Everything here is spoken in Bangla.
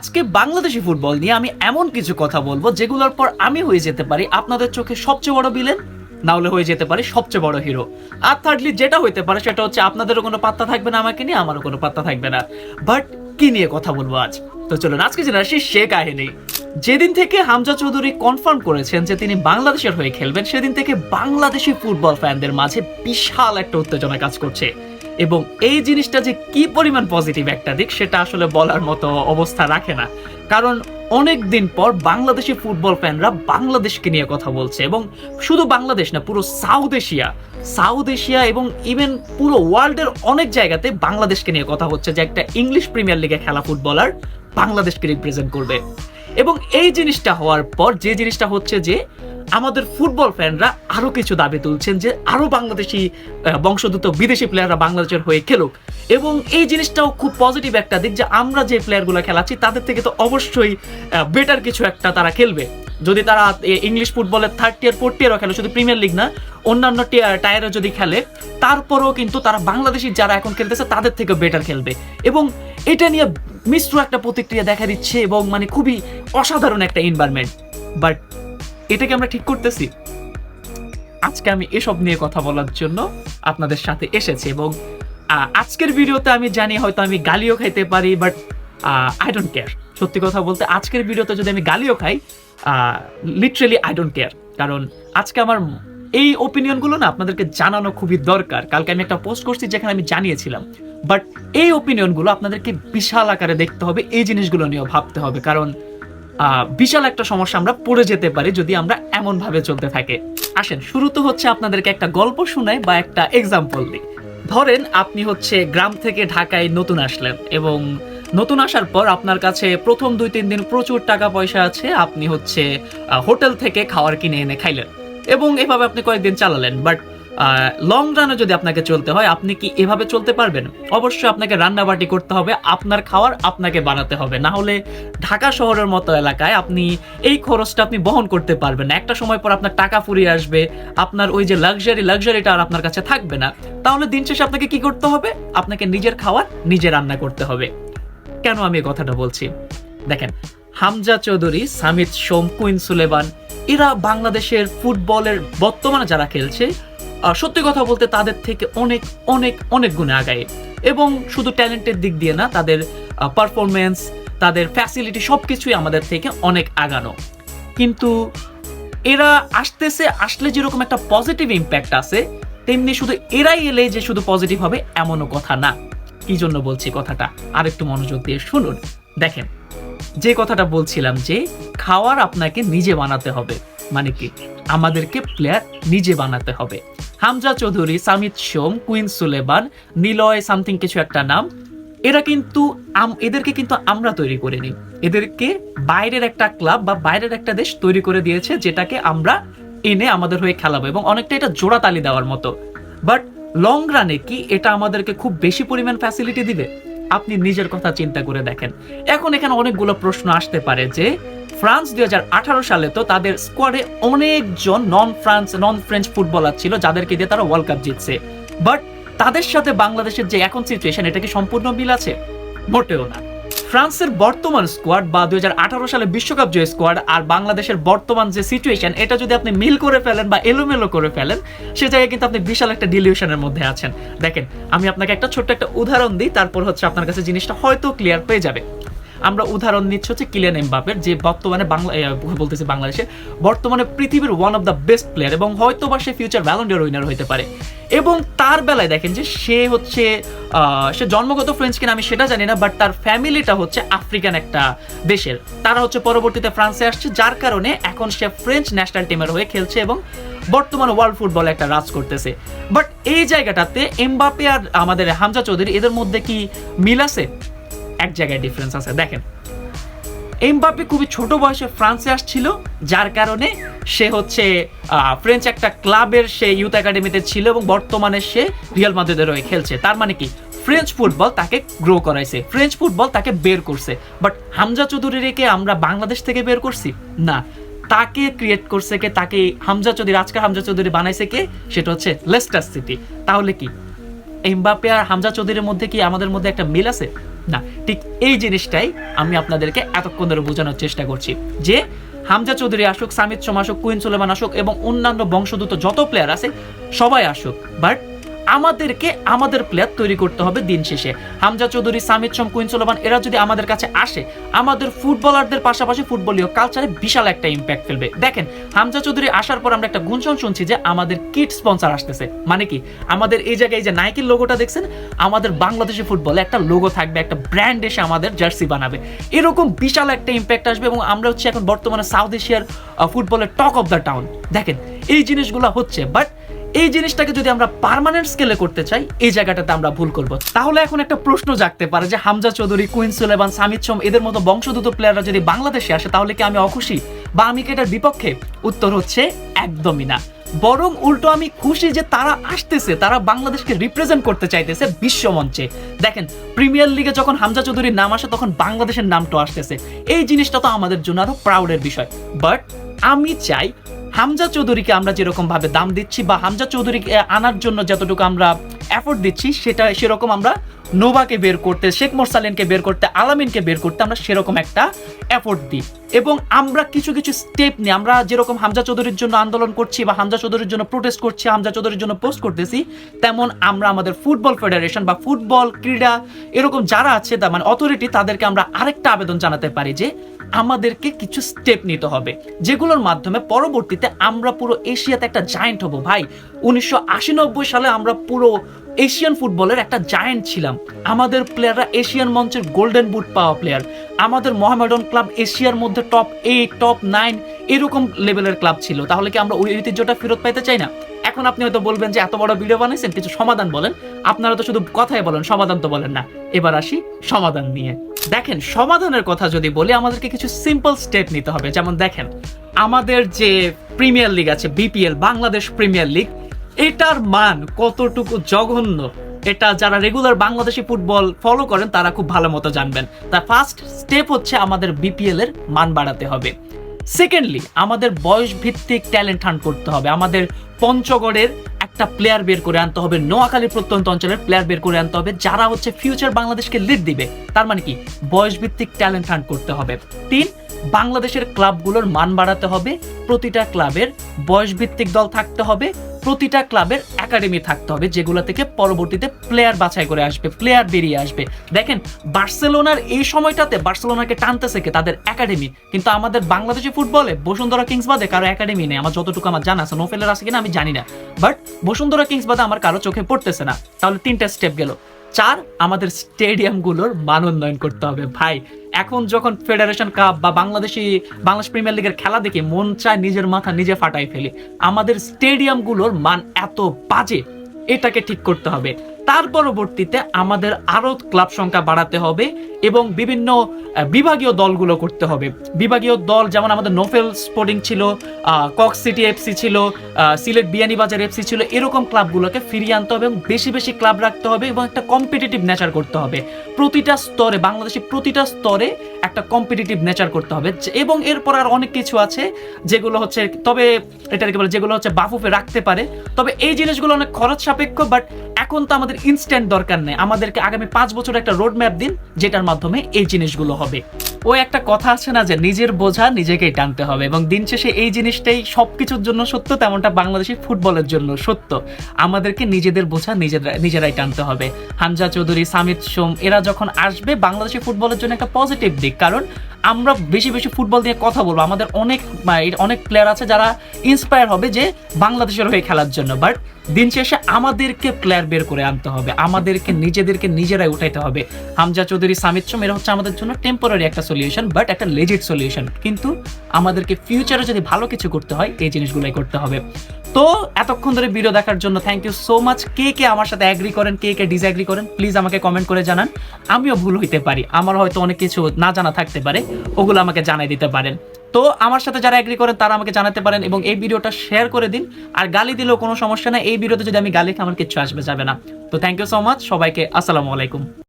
আজকে বাংলাদেশি ফুটবল নিয়ে আমি এমন কিছু কথা বলবো যেগুলোর পর আমি হয়ে যেতে পারি আপনাদের চোখে সবচেয়ে বড় ভিলেন, না হলে হয়ে যেতে পারি সবচেয়ে বড় হিরো। আর থার্ডলি যেটা হইতে পারে সেটা হচ্ছে আপনাদেরও কোনো পাত্তা থাকবে না আমাকে নিয়ে, আমারও কোনো পাত্তা থাকবে না। বাট কি নিয়ে কথা বলবো আজ? তো চলুন আজকে জেনে আসি সে কাহিনী। যেদিন থেকে হামজা চৌধুরী কনফার্ম করেছেন যে তিনি বাংলাদেশের হয়ে খেলবেন, সেদিন থেকে বাংলাদেশি ফুটবল ফ্যানদের মাঝে বিশাল একটা উত্তেজনা কাজ করছে। এবং এই জিনিসটা যে কি পরিমাণ পজিটিভ একটা দিক সেটা আসলে বলার মতো অবস্থা রাখে না। কারণ অনেক দিন পর বাংলাদেশি ফুটবল ফ্যানরা বাংলাদেশকে নিয়ে কথা বলছে, এবং শুধু বাংলাদেশ না, পুরো সাউথ এশিয়া এবং ইভেন পুরো ওয়ার্ল্ডের অনেক জায়গাতে বাংলাদেশকে নিয়ে কথা হচ্ছে যে একটা ইংলিশ প্রিমিয়ার লিগে খেলা ফুটবলার বাংলাদেশকে রিপ্রেজেন্ট করবে। এবং এই জিনিসটা হওয়ার পর যে জিনিসটা হচ্ছে যে আমাদের ফুটবল ফ্যানরা আরো কিছু দাবি তুলছেন যে আরো বাংলাদেশি বংশোদ্ভূত বিদেশি প্লেয়াররা বাংলাদেশের হয়ে খেলুক। এবং এই জিনিসটাও খুব পজিটিভ একটা দিক যে আমরা যে প্লেয়ারগুলো খেলাচ্ছি তাদের থেকে তো অবশ্যই বেটার কিছু একটা তারা খেলবে। যদি তারা ইংলিশ ফুটবলের থার্ড টিয়ার ফোর্থ টিয়ারও খেলে, শুধু প্রিমিয়ার লিগ না অন্যান্য টায়ারে যদি খেলে, তারপরেও কিন্তু তারা বাংলাদেশি যারা এখন খেলতেছে তাদের থেকে বেটার খেলবে। এবং এটা নিয়ে মিশ্র একটা প্রতিক্রিয়া দেখা দিচ্ছে এবং মানে খুবই অসাধারণ একটা এনভায়রনমেন্ট। বাট এটাকে আমরা ঠিক করতেছি? আজকে আমি এসব নিয়ে কথা বলার জন্য আপনাদের সাথে এসেছি। এবং আজকের ভিডিওতে আমি জানি হয়তো আমি গালিও খাইতে পারি, বাট আই ডোন্ট কেয়ার। সত্যি কথা বলতে আজকের ভিডিওতে যদি আমি গালিও খাই, লিটারেলি আই ডোন্ট কেয়ার। কারণ আজকে আমার এই ওপিনিয়নগুলো না আপনাদেরকে জানানো খুবই দরকার। কালকে আমি একটা পোস্ট করছি যেখানে আমি জানিয়েছিলাম, বাট এই ওপিনিয়নগুলো আপনাদেরকে বিশাল আকারে দেখতে হবে, এই জিনিসগুলো নিয়েও ভাবতে হবে। কারণ বিশাল একটা সমস্যা আমরা পড়ে যেতে পারি যদি আমরা এমন ভাবে চলতে থাকে। আসেন শুরুতে হচ্ছে আপনাদেরকে একটা গল্প শোনাই বা একটা এক্সাম্পল দিই। ধরেন আপনি হচ্ছে গ্রাম থেকে ঢাকায় নতুন আসলেন, এবং নতুন আসার পর আপনার কাছে প্রথম 2-3 দিন প্রচুর টাকা পয়সা আছে, আপনি হচ্ছে হোটেল থেকে খাবার কিনে এনে খাইলেন এবং এভাবে আপনি কয়েকদিন চালালেন। বাট লং রানে যদি আপনাকে চলতে হয়, আপনি কি এভাবে চলতে পারবেন? অবশ্যই আপনাকে রান্নাবাটি করতে হবে, আপনার খাবার আপনাকে বানাতে হবে, না হলে ঢাকা শহরের মতো এলাকায় আপনি এই খরচটা আপনি বহন করতে পারবেন না। একটা সময় পর আপনার টাকা ফুরিয়ে আসবে, আপনার ওই যে লাক্সারিটা আর আপনার কাছে থাকবে না। তাহলে দিন শেষে আপনাকে কি করতে হবে? আপনাকে নিজের খাবার নিজে রান্না করতে হবে। কেন আমি এই কথাটা বলছি? দেখেন, হামজা চৌধুরী, সামিত সোম, কুইন সুলেমান, এরা বাংলাদেশের ফুটবলের বর্তমানে যারা খেলছে, সত্যি কথা বলতে তাদের থেকে অনেক অনেক অনেক গুণে আগায়। এবং শুধু ট্যালেন্টের দিক দিয়ে না, তাদের পারফরমেন্স, তাদের ফ্যাসিলিটি সবকিছুই আমাদের থেকে অনেক আগানো। কিন্তু এরা আসলে যেরকম একটা পজিটিভ ইম্প্যাক্ট আছে, তেমনি শুধু এরাই এলে যে শুধু পজিটিভ হবে এমনও কথা না। কি জন্য বলছি কথাটা আর একটু মনোযোগ দিয়ে শুনুন। দেখেন, যে কথাটা বলছিলাম যে খাওয়ার আপনাকে নিজে বানাতে হবে, মানে কি আমাদেরকে প্লেয়ার নিজে বানাতে হবে। হামজা চৌধুরী, সামিত সোম, কুইন সুলেমান, নিলয় সামথিং কিছু একটা নাম, এদেরকে কিন্তু আমরা তৈরি করিনি। এদেরকে বাইরের একটা ক্লাব বা বাইরের একটা দেশ তৈরি করে দিয়েছে, যেটাকে আমরা এনে আমাদের হয়ে খেলাবো। এবং অনেকটা এটা জোড়াতালি দেওয়ার মতো। বাট লং রানে কি এটা আমাদেরকে খুব বেশি পরিমাণ ফ্যাসিলিটি দিবে? আপনি নিজের কথা চিন্তা করে দেখেন। এখন এখানে অনেকগুলো প্রশ্ন আসতে পারে যে ফ্রান্স 2018 সালে তো তাদের স্কোয়াডে অনেকজন নন ফ্রেঞ্চ ফুটবলার ছিল যাদেরকে দিয়ে তারা ওয়ার্ল্ড কাপ জিতছে। বাট তাদের সাথে বাংলাদেশের যে এখন সিচুয়েশন, এটা কি সম্পূর্ণ মিল আছে? মোটেও না। ফ্রান্সের বর্তমান স্কোয়াড বা 2018 সালে বিশ্বকাপ জয় স্কোয়াড আর বাংলাদেশের বর্তমান যে সিচুয়েশন, এটা যদি আপনি মিল করে ফেলেন বা এলোমেলো করে ফেলেন, সে জায়গায় কিন্তু আপনি বিশাল একটা ডিলিউশনের মধ্যে আছেন। দেখেন, আমি আপনাকে একটা ছোট্ট একটা উদাহরণ দিই, তারপর হচ্ছে আপনার কাছে জিনিসটা হয়তো ক্লিয়ার হয়ে যাবে। আমরা উদাহরণ নিচ্ছি হচ্ছে কিলিয়ান এমবাপের, যে বর্তমানে বাংলাদেশে বর্তমানে পৃথিবীর one of the best player, এবং হয়তো বা সে future Ballon d'Or winner হইতে পারে। এবং তার বেলায় দেখেন যে সে জন্মগত ফ্রেঞ্চ কিনা আমি সেটা জানি না, বাট তার ফ্যামিলিটা হচ্ছে আফ্রিকান একটা দেশের। তারা হচ্ছে পরবর্তীতে ফ্রান্সে আসছে, যার কারণে এখন সে ফ্রেঞ্চ ন্যাশনাল টিমের হয়ে খেলছে এবং বর্তমানে ওয়ার্ল্ড ফুটবলে একটা রাজ করতেছে। বাট এই জায়গাটাতে এমবাপে আর আমাদের হামজা চৌধুরী, এদের মধ্যে কি মিল আছে? এক জায়গায় ডিফারেন্স আছে। দেখেন, এমবাপে খুবই ছোট বয়সে ফ্রান্সে আসছিল, যার কারণে সে হচ্ছে ফ্রেঞ্চ একটা ক্লাবের সে ইউথ একাডেমিতে ছিল এবং বর্তমানে সে রিয়াল মাদ্রিদের হয়ে খেলছে। তার মানে কি ফ্রেঞ্চ ফুটবল তাকে গ্রো করাইছে, ফ্রেঞ্চ ফুটবল তাকে বের করছে। বাট হামজা চৌধুরীকে আমরা বাংলাদেশ থেকে বের করছি না, তাকে ক্রিয়েট করছে কে? তাকে আজকে হামজা চৌধুরী বানাইছে কে? সেটা হচ্ছে লেস্টার সিটি। তাহলে কি এমবাপে আর হামজা চৌধুরীর মধ্যে কি আমাদের মধ্যে একটা মিল আছে? না, ঠিক এই জিনিসটাই আমি আপনাদেরকে এতক্ষণ ধরে বোঝানোর চেষ্টা করছি যে হামজা চৌধুরী আসুক, সামিদ সোম আসুক, কুইন সুলেমান আসুক এবং অন্যান্য বংশোদ্ভূত যত প্লেয়ার আছে সবাই আসুক, বাট আমাদেরকে আমাদের প্লেয়ার তৈরি করতে হবে। দিন শেষে হামজা চৌধুরী, সামিদ সোম, কুইন সুলেমান এরা যদি আমাদের কাছে আসে, আমাদের ফুটবলারদের পাশাপাশি ফুটবলীয় কালচারে বিশাল একটা ইম্প্যাক্ট ফেলবে। দেখেন, হামজা চৌধুরী আসার পর আমরা একটা গুঞ্জন শুনছি যে আমাদের কিট স্পন্সর আসতেছে। মানে কি, আমাদের এই জায়গায় যে নাইকির লোগোটা দেখছেন, আমাদের বাংলাদেশি ফুটবলে একটা লোগো থাকবে, একটা ব্র্যান্ড এসে আমাদের জার্সি বানাবে। এরকম বিশাল একটা ইম্প্যাক্ট আসবে এবং আমরা হচ্ছে এখন বর্তমানে সাউথ এশিয়ার ফুটবলের টক অফ দ্য টাউন। দেখেন, এই জিনিসগুলো হচ্ছে, বাট এই জিনিসটাকে যদি আমরা পার্মানেন্ট স্কেলে করতে চাই, এই জায়গাটাতে আমরা ভুল করব। তাহলে এখন একটা প্রশ্ন জাগতে পারে যে হামজা চৌধুরী, কুইন সুলেমান, সামিদ সোম এদের মতো বংশোদ্ভূত প্লেয়াররা যদি বাংলাদেশে আসে তাহলে কি আমি অখুশি বা আমি কি এটার বিপক্ষে? উত্তর হচ্ছে একদমই না, বরং উল্টো আমি খুশি যে তারা আসতেছে, তারা বাংলাদেশকে রিপ্রেজেন্ট করতে চাইতেছে বিশ্বমঞ্চে। দেখেন, প্রিমিয়ার লিগে যখন হামজা চৌধুরীর নাম আসে তখন বাংলাদেশের নামটা আসতেছে, এই জিনিসটা তো আমাদের জন্য আরো প্রাউডের বিষয়। বাট আমি চাই হামজা চৌধুরীকে আমরা যেরকম ভাবে দাম দিচ্ছি বা হামজা চৌধুরীকে আনার জন্য যতটুকু আমরা এফোর্ট দিচ্ছি, সেটা সেরকম আমরা নোভাকে বের করতে, শেখ মোরসালিনকে বের করতে, আলামিনকে বের করতে আমরা সেরকম একটা এফোর্ট দিই এবং আমরা কিছু কিছু স্টেপ নিই। আমরা যেরকম হামজা চৌধুরীর জন্য আন্দোলন করছি বা হামজা চৌধুরীর জন্য প্রোটেস্ট করছি, হামজা চৌধুরীর জন্য পোস্ট করতেছি, তেমন আমরা আমাদের ফুটবল ফেডারেশন বা ফুটবল ক্রীড়া এরকম যারা আছে, মানে অথরিটি, তাদেরকে আমরা আরেকটা আবেদন জানাতে পারি যে আমাদেরকে কিছু স্টেপ নিতে হবে, যেগুলোর মাধ্যমে পরবর্তীতে আমরা পুরো এশিয়াতে একটা জায়ান্ট হব। ভাই, 1989 সালে আমরা পুরো এশিয়ান ফুটবলের একটা জায়ান্ট ছিলাম। আমাদের প্লেয়াররা এশিয়ান মঞ্চের গোল্ডেন বুট পাওয়া প্লেয়ার। আমাদের মোহামেডান ক্লাব এশিয়ার মধ্যে টপ 8, টপ 9 এরকম লেভেলের ক্লাব ছিল। তাহলে কি আমরা ওই ঐতিহ্যটা ফেরত পাইতে চাই না? এখন আপনি হয়তো বলবেন যে এত বড় ভিডিও বানাইছেন, কিছু সমাধান বলেন। আপনারা তো শুধু কথাই বলেন, সমাধান তো বলেন না। এবার আসি সমাধান নিয়ে। দেখেন, সমাধানের কথা যদি বলি, আমাদেরকে কিছু সিম্পল স্টেপ নিতে হবে। যেমন দেখেন, আমাদের যে প্রিমিয়ার লিগ আছে, বিপিএল, বাংলাদেশ প্রিমিয়ার লিগ, এটার মান কতটুকু জঘন্য এটা যারা রেগুলার বাংলাদেশি ফুটবল ফলো করেন তারা খুব ভালো মতো জানবেন। তার ফার্স্ট স্টেপ হচ্ছে আমাদের বিপিএল এর মান বাড়াতে হবে। সেকেন্ডলি, আমাদের বয়স ভিত্তিক ট্যালেন্ট হান্ট করতে হবে। আমাদের পঞ্চগড়ের একটা প্লেয়ার বের করে আনতে হবে, নোয়াখালী প্রত্যন্ত অঞ্চলের প্লেয়ার বের করে আনতে হবে যারা হচ্ছে ফিউচার বাংলাদেশকে লিড দিবে। তার মানে কি, বয়স ভিত্তিক ট্যালেন্ট হান্ট করতে হবে। 3, বাংলাদেশের ক্লাবগুলোর মান বাড়াতে হবে। প্রতিটা ক্লাবের বয়স ভিত্তিক দল থাকতে হবে, প্রতিটা ক্লাবের একাডেমি থাকতে হবে, যেগুলো থেকে পরবর্তীতে প্লেয়ার বাছাই করে আসবে, প্লেয়ার বেরিয়ে আসবে। দেখেন, বার্সেলোনার এই সময়টাতে বার্সেলোনাকে টানতেছে কে? তাদের একাডেমি। কিন্তু আমাদের বাংলাদেশি ফুটবলে বসুন্ধরা কিংস বাদে কারো একাডেমি নেই, আমার যতটুকু আমার জানা আছে। নোফেলের আছে কিনা আমি জানি না, বাট বসুন্ধরা কিংস বাদে আমার কারো চোখে পড়তেছে না। তাহলে 3টা স্টেপ গেল। 4, আমাদের স্টেডিয়ামগুলোর মান উন্নয়ন করতে হবে। ভাই, এখন যখন ফেডারেশন কাপ বা বাংলাদেশ প্রিমিয়ার লিগের খেলা দেখে মন চায় নিজের মাথা নিজে ফাটাই ফেলি। আমাদের স্টেডিয়ামগুলোর মান এত বাজে, এটাকে ঠিক করতে হবে। তার পরবর্তীতে আমাদের আরো ক্লাব সংখ্যা বাড়াতে হবে এবং বিভিন্ন বিভাগীয় দলগুলো করতে হবে। বিভাগীয় দল যেমন আমাদের নোফেল স্পোর্টিং ছিল, কক্স সিটি এফসি ছিল, সিলেট বিয়ানীবাজার এফসি ছিল, এরকম ক্লাবগুলোকে ফিরিয়ে আনতে হবে এবং বেশি বেশি ক্লাব রাখতে হবে এবং একটা কম্পিটিটিভ নেচার করতে হবে। প্রতিটা স্তরে, বাংলাদেশের প্রতিটা স্তরে একটা কম্পিটিটিভ নেচার করতে হবে। এবং এরপর আর অনেক কিছু আছে যেগুলো হচ্ছে, তবে এটাকে বলে যেগুলো হচ্ছে বাফুফে রাখতে পারে। তবে এই জিনিসগুলো অনেক খরচ সাপেক্ষ, বাট এখন তো আমাদের ইনস্ট্যান্ট দরকার নেই। আমাদেরকে আগামী 5 বছর একটা রোড ম্যাপ দিন, যেটার মাধ্যমে এই জিনিসগুলো হবে। ওই একটা কথা আছে না যে নিজের বোঝা নিজেকেই টানতে হবে, এবং দিন শেষে এই জিনিসটাই সবকিছুর জন্য সত্য, তেমনটা বাংলাদেশি ফুটবলের জন্য সত্য। আমাদেরকে নিজেদের বোঝা নিজেরাই টানতে হবে। হামজা চৌধুরী, সামিদ সোম এরা যখন আসবে, বাংলাদেশি ফুটবলের জন্য একটা পজিটিভ দিক, কারণ আমরা বেশি বেশি ফুটবল নিয়ে কথা বলবো। আমাদের অনেক প্লেয়ার আছে যারা ইন্সপায়ার হবে যে বাংলাদেশের হয়ে খেলার জন্য, বাট দিন শেষে আমাদেরকে প্লেয়ার বের করে আনতে হবে, আমাদেরকে নিজেরাই উঠাইতে হবে। হামজা চৌধুরী, সামিদ সোম এরা হচ্ছে আমাদের জন্য টেম্পোরারি একটা সলিউশন, বাট একটা লেজিট সলিউশন। কিন্তু আমাদেরকে ফিউচারে যদি ভালো কিছু করতে হয়, এই জিনিসগুলোই করতে হবে। তো এতক্ষণ ধরে ভিডিও দেখার জন্য থ্যাংক ইউ সো মাচ। কে আমার সাথে অ্যাগ্রি করেন, কে ডিসঅ্যাগ্রি করেন, প্লিজ আমাকে কমেন্ট করে জানান। আমিও ভুল হইতে পারি, আমার হয়তো অনেক কিছু না জানা থাকতে পারে, ওগুলো আমাকে জানাই দিতে পারেন। তো আমার সাথে যারা এগ্রি করেন তারা আমাকে জানাতে পারেন এবং এই ভিডিওটা শেয়ার করে দিন। আর গালি দিলেও কোনো সমস্যা না, এই ভিডিওতে যদি আমি গালি খাই আমার কিচ্ছু আসবে যাবে না। তো থ্যাংক ইউ সো মাচ সবাইকে, আসসালামু আলাইকুম।